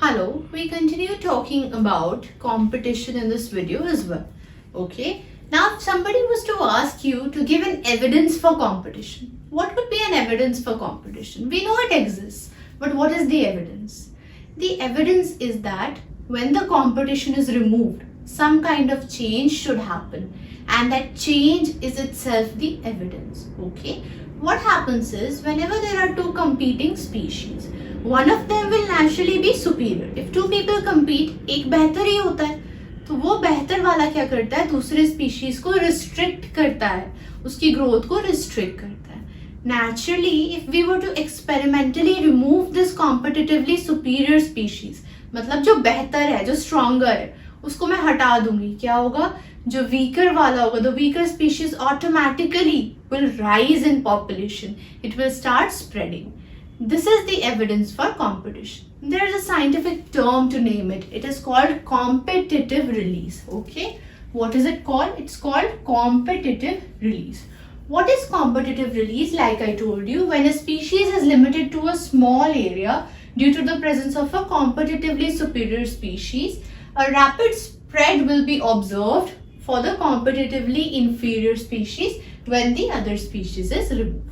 Hello, we continue talking about competition in this video as well. Okay, now if somebody was to ask you to give an evidence for competition, what would be an evidence for competition? We know it exists, but what is the evidence? The evidence is that when the competition is removed, some kind of change should happen, and that change is itself the evidence. Okay, what happens is whenever there are two competing species, one of them will naturally be superior. If two people compete, एक बेहतर ही होता है, तो वो बेहतर वाला क्या करता है, दूसरे स्पीशीज को रिस्ट्रिक्ट करता है, उसकी ग्रोथ को रिस्ट्रिक्ट करता है. Naturally, if we were to experimentally remove this competitively superior species, मतलब जो बेहतर है, जो stronger है, उसको मैं हटा दूंगी, क्या होगा, जो weaker वाला होगा, the weaker species automatically will rise in population. It will start spreading. This is the evidence for competition. There is a scientific term to name it. It is called competitive release. Okay, what is it called? It's called competitive release. What is competitive release? Like I told you, when a species is limited to a small area due to the presence of a competitively superior species, a rapid spread will be observed for the competitively inferior species when the other species is removed.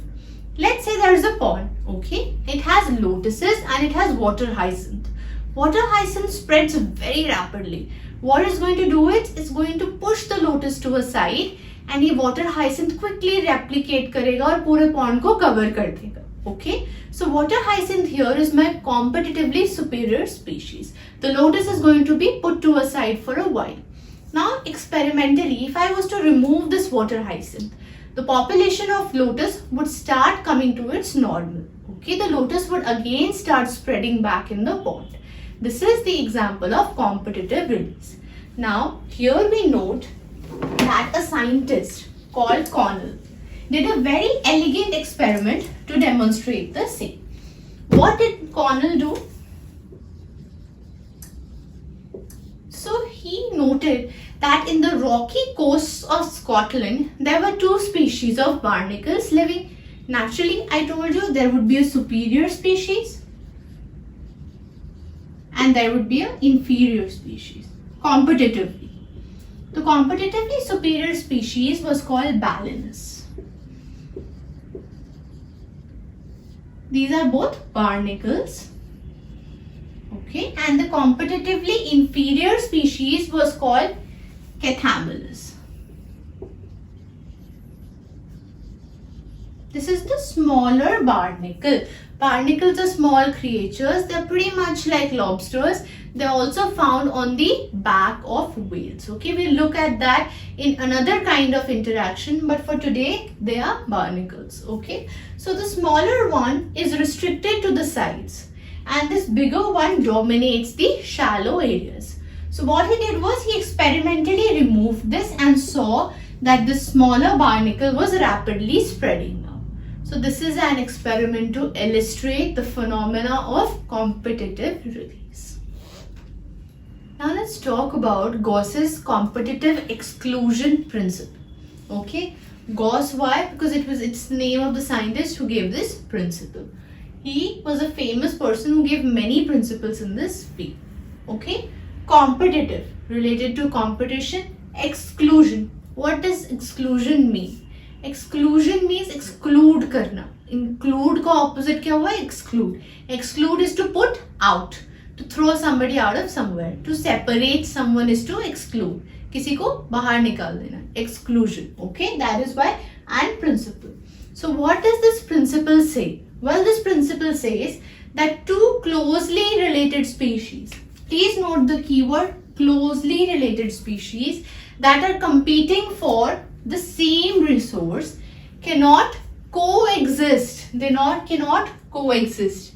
Let's say there is a pond, okay? It has lotuses and it has water hyacinth. Water hyacinth spreads very rapidly. What it's going to do is, it's going to push the lotus to a side and ये water hyacinth quickly replicate करेगा और पूरे pond को cover कर देगा. Okay? So water hyacinth here is my competitively superior species. The lotus is going to be put to a side for a while. Now experimentally, if I was to remove this water hyacinth, the population of lotus would start coming to its normal. Okay, the lotus would again start spreading back in the pond. This is the example of competitive release. Now, here we note that a scientist called Connell did a very elegant experiment to demonstrate the same. What did Connell do? So he noted that in the rocky coasts of Scotland, there were two species of barnacles living. Naturally, I told you there would be a superior species and there would be an inferior species, competitively. The competitively superior species was called Balanus. These are both barnacles. Okay, and the competitively inferior species was called Chathamalus. This is the smaller barnacle. Barnacles are small creatures. They're pretty much like lobsters. They're also found on the back of whales. Okay, we'll look at that in another kind of interaction, but for today, they are barnacles. Okay, so the smaller one is restricted to the sides, and this bigger one dominates the shallow areas. So what he did was he experimentally removed this and saw that the smaller barnacle was rapidly spreading now. So this is an experiment to illustrate the phenomena of competitive release. Now let's talk about Gause's competitive exclusion principle. Okay, Gause, why? Because it's the name of the scientist who gave this principle. He was a famous person who gave many principles in this field. Okay, competitive, related to competition. Exclusion. What does exclusion mean? Exclusion means exclude करना. Include का opposite क्या हुआ? Exclude. Exclude is to put out, to throw somebody out of somewhere. To separate someone is to exclude. किसी को बाहर निकाल देना. Exclusion. Okay, that is why and principle. So what does this principle say? Well, this principle says that two closely related species, please note the keyword closely related species, that are competing for the same resource cannot coexist. They cannot coexist.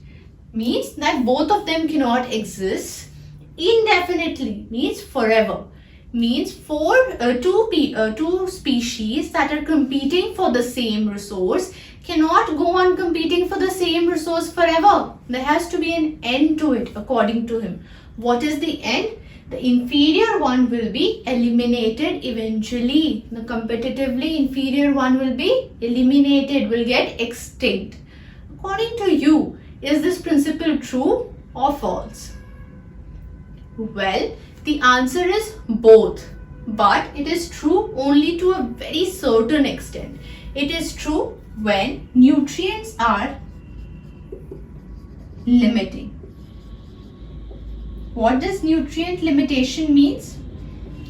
Means that both of them cannot exist indefinitely, means forever. Means two species that are competing for the same resource cannot go on competing for the same resource forever. There has to be an end to it, according to him. What is the end? The inferior one will be eliminated eventually. The competitively inferior one will be eliminated, will get extinct. According to you, is this principle true or false? Well, the answer is both, but it is true only to a very certain extent. It is true when nutrients are limiting. What does nutrient limitation means?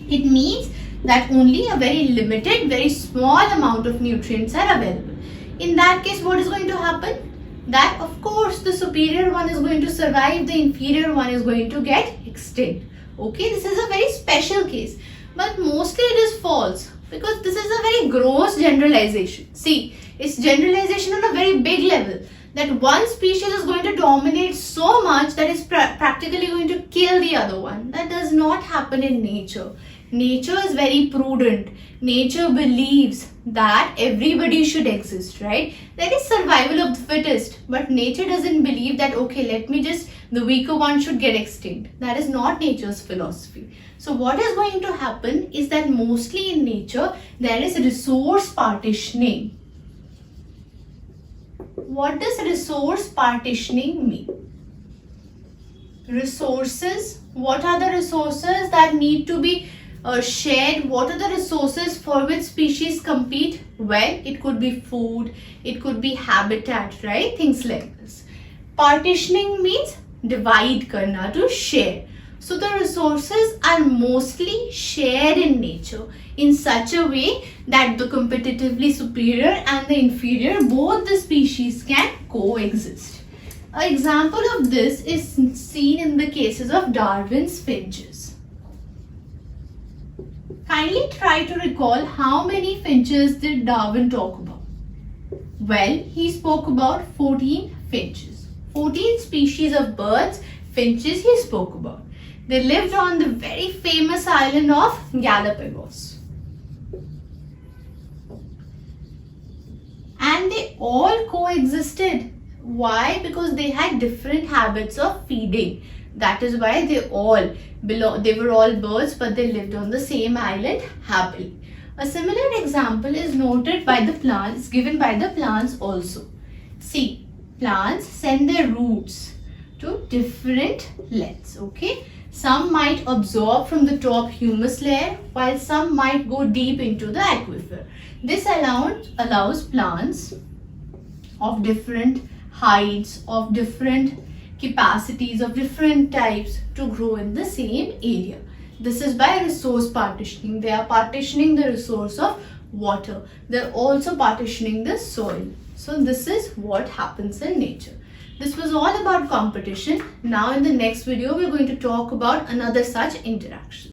It means that only a very limited, very small amount of nutrients are available. In that case, what is going to happen? That of course the superior one is going to survive, the inferior one is going to get extinct. Okay, this is a very special case, but mostly it is false because this is a very gross generalization. See, it's generalization on a very big level, that one species is going to dominate so much that it's practically going to kill the other one. That does not happen in nature. Nature is very prudent. Nature believes that everybody should exist, right? That is survival of the fittest. But nature doesn't believe that, okay, let me just, the weaker one should get extinct. That is not nature's philosophy. So what is going to happen is that mostly in nature, there is resource partitioning. What does resource partitioning mean? Resources. What are the resources that need to be shared? What are the resources for which species compete? Well, it could be food, it could be habitat, right? Things like this. Partitioning means divide karna, to share. So the resources are mostly shared in nature in such a way that the competitively superior and the inferior, both the species can coexist. An example of this is seen in the cases of Darwin's finches. Kindly try to recall how many finches did Darwin talk about. Well, he spoke about 14 finches. 14 species of birds, finches he spoke about. They lived on the very famous island of Galapagos. And they all coexisted. Why? Because they had different habits of feeding. That is why they were all birds, but they lived on the same island happily. A similar example is noted by the plants, given by the plants also. See, plants send their roots to different lengths, okay? Some might absorb from the top humus layer, while some might go deep into the aquifer. This allows plants of different heights, of different capacities, of different types to grow in the same area. This is by resource partitioning. They are partitioning the resource of water. They're also partitioning the soil. So this is what happens in nature. This was all about competition. Now in the next video, we're going to talk about another such interaction.